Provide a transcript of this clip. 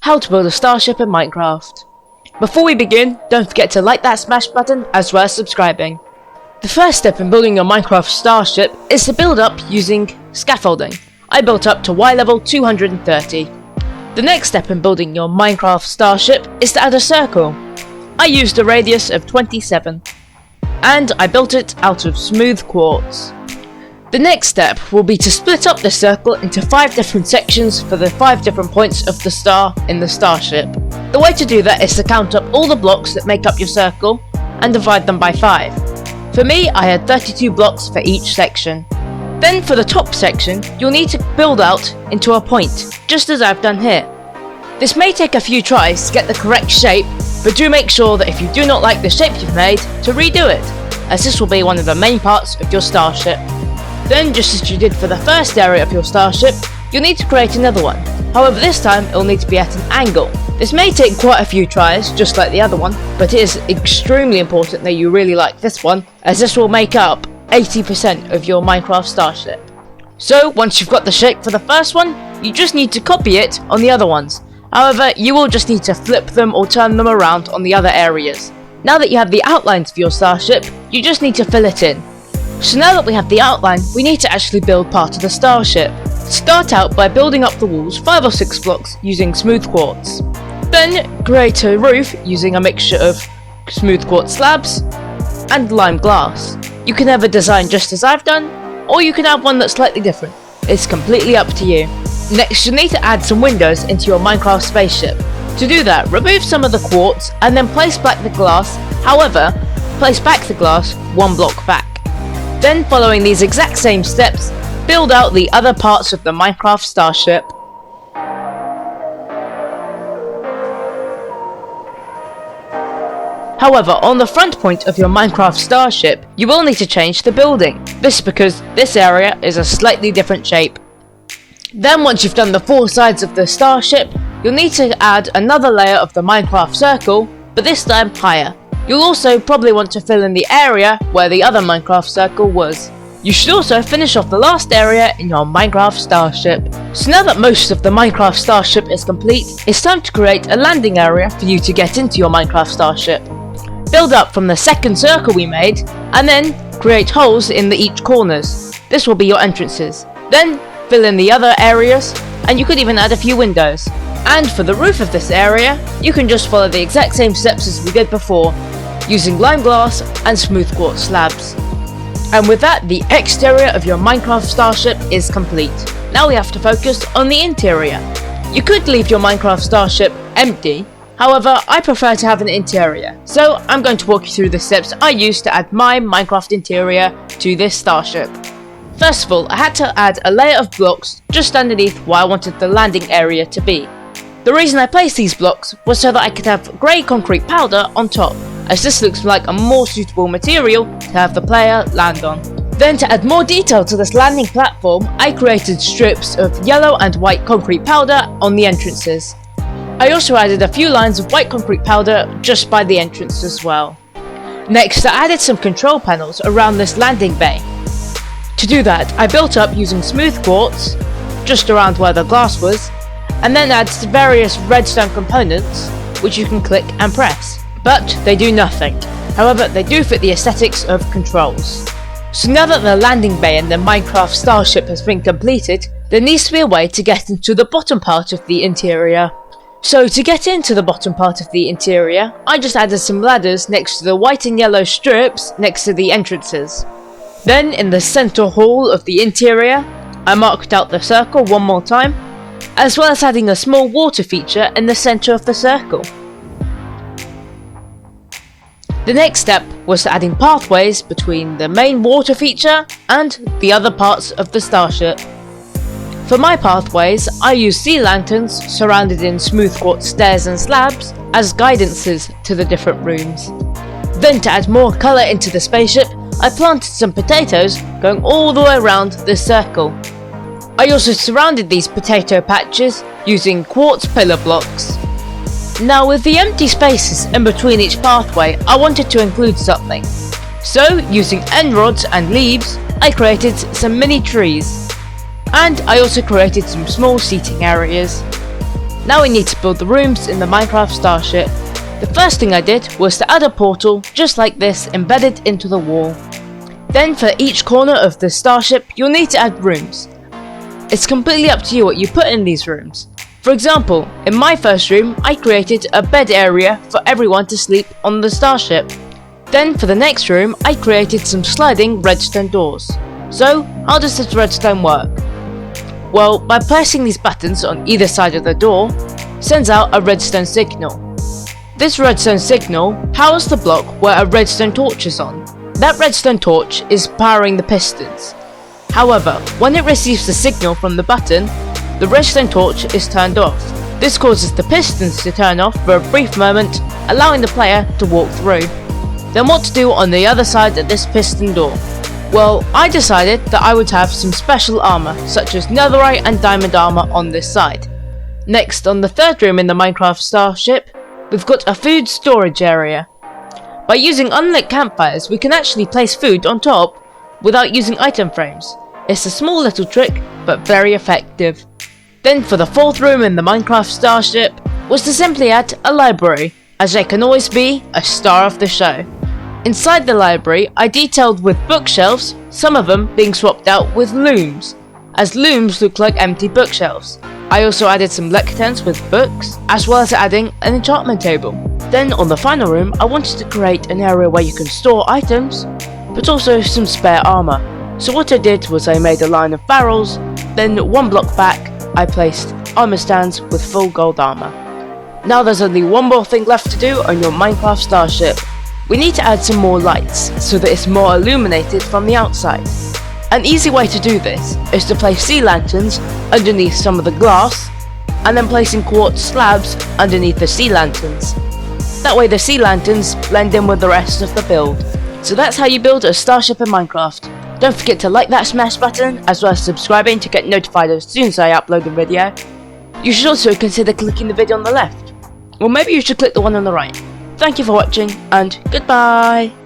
how to build a starship in Minecraft. Before we begin, don't forget to like that smash button as well as subscribing. The first step in building your Minecraft starship is to build up using scaffolding. I built up to Y level 230. The next step in building your Minecraft starship is to add a circle. I used a radius of 27, and I built it out of smooth quartz. The next step will be to split up the circle into 5 different sections for the 5 different points of the star in the starship. The way to do that is to count up all the blocks that make up your circle and divide them by 5. For me, I had 32 blocks for each section. Then for the top section, you'll need to build out into a point, just as I've done here. This may take a few tries to get the correct shape, but do make sure that if you do not like the shape you've made, to redo it, as this will be one of the main parts of your starship. Then, just as you did for the first area of your starship, you'll need to create another one. However, this time it will need to be at an angle. This may take quite a few tries, just like the other one, but it is extremely important that you really like this one, as this will make up 80% of your Minecraft starship. So, once you've got the shape for the first one, you just need to copy it on the other ones. However, you will just need to flip them or turn them around on the other areas. Now that you have the outlines for your starship, you just need to fill it in. So now that we have the outline, we need to actually build part of the starship. Start out by building up the walls 5 or 6 blocks using smooth quartz. Then create a roof using a mixture of smooth quartz slabs and lime glass. You can either design just as I've done, or you can have one that's slightly different. It's completely up to you. Next, you'll need to add some windows into your Minecraft spaceship. To do that, remove some of the quartz and then place back the glass. However, place back the glass 1 block back. Then, following these exact same steps, build out the other parts of the Minecraft starship. However, on the front point of your Minecraft starship, you will need to change the building. This is because this area is a slightly different shape. Then, once you've done the 4 sides of the starship, you'll need to add another layer of the Minecraft circle, but this time higher. You'll also probably want to fill in the area where the other Minecraft circle was. You should also finish off the last area in your Minecraft starship. So now that most of the Minecraft starship is complete, it's time to create a landing area for you to get into your Minecraft starship. Build up from the second circle we made, and then create holes in each corners. This will be your entrances. Then fill in the other areas, and you could even add a few windows. And for the roof of this area, you can just follow the exact same steps as we did before, using lime glass and smooth quartz slabs. And with that, the exterior of your Minecraft starship is complete. Now we have to focus on the interior. You could leave your Minecraft starship empty, however, I prefer to have an interior, so I'm going to walk you through the steps I used to add my Minecraft interior to this starship. First of all, I had to add a layer of blocks just underneath where I wanted the landing area to be. The reason I placed these blocks was so that I could have grey concrete powder on top, as this looks like a more suitable material to have the player land on. Then, to add more detail to this landing platform, I created strips of yellow and white concrete powder on the entrances. I also added a few lines of white concrete powder just by the entrance as well. Next, I added some control panels around this landing bay. To do that, I built up using smooth quartz, just around where the glass was, and then add various redstone components, which you can click and press. But they do nothing. However, they do fit the aesthetics of controls. So now that the landing bay in the Minecraft starship has been completed, there needs to be a way to get into the bottom part of the interior. So to get into the bottom part of the interior, I just added some ladders next to the white and yellow strips next to the entrances. Then in the center hall of the interior, I marked out the circle 1 more time, as well as adding a small water feature in the center of the circle. The next step was adding pathways between the main water feature and the other parts of the starship. For my pathways, I used sea lanterns surrounded in smooth quartz stairs and slabs as guidances to the different rooms. Then, to add more colour into the spaceship, I planted some potatoes going all the way around this circle. I also surrounded these potato patches using quartz pillar blocks. Now, with the empty spaces in between each pathway, I wanted to include something. So, using end rods and leaves, I created some mini trees. And I also created some small seating areas. Now we need to build the rooms in the Minecraft Starship. The first thing I did was to add a portal just like this embedded into the wall. Then for each corner of the Starship you'll need to add rooms. It's completely up to you what you put in these rooms. For example, in my first room I created a bed area for everyone to sleep on the Starship. Then for the next room I created some sliding redstone doors. So how does this redstone work? Well, by placing these buttons on either side of the door, sends out a redstone signal. This redstone signal powers the block where a redstone torch is on. That redstone torch is powering the pistons. However, when it receives the signal from the button, the redstone torch is turned off. This causes the pistons to turn off for a brief moment, allowing the player to walk through. Then what to do on the other side of this piston door? Well, I decided that I would have some special armor, such as netherite and diamond armor on this side. Next, on the third room in the Minecraft Starship, we've got a food storage area. By using unlit campfires, we can actually place food on top without using item frames. It's a small little trick, but very effective. Then for the fourth room in the Minecraft Starship, was to simply add a library, as there can always be a star of the show. Inside the library, I detailed with bookshelves, some of them being swapped out with looms, as looms look like empty bookshelves. I also added some lecterns with books, as well as adding an enchantment table. Then on the final room, I wanted to create an area where you can store items, but also some spare armor. So what I did was I made a line of barrels, then one block back, I placed armor stands with full gold armor. Now there's only one more thing left to do on your Minecraft Starship. We need to add some more lights, so that it's more illuminated from the outside. An easy way to do this is to place sea lanterns underneath some of the glass, and then placing quartz slabs underneath the sea lanterns. That way the sea lanterns blend in with the rest of the build. So that's how you build a Starship in Minecraft. Don't forget to like that smash button, as well as subscribing to get notified as soon as I upload a video. You should also consider clicking the video on the left, or maybe you should click the one on the right. Thank you for watching, and goodbye!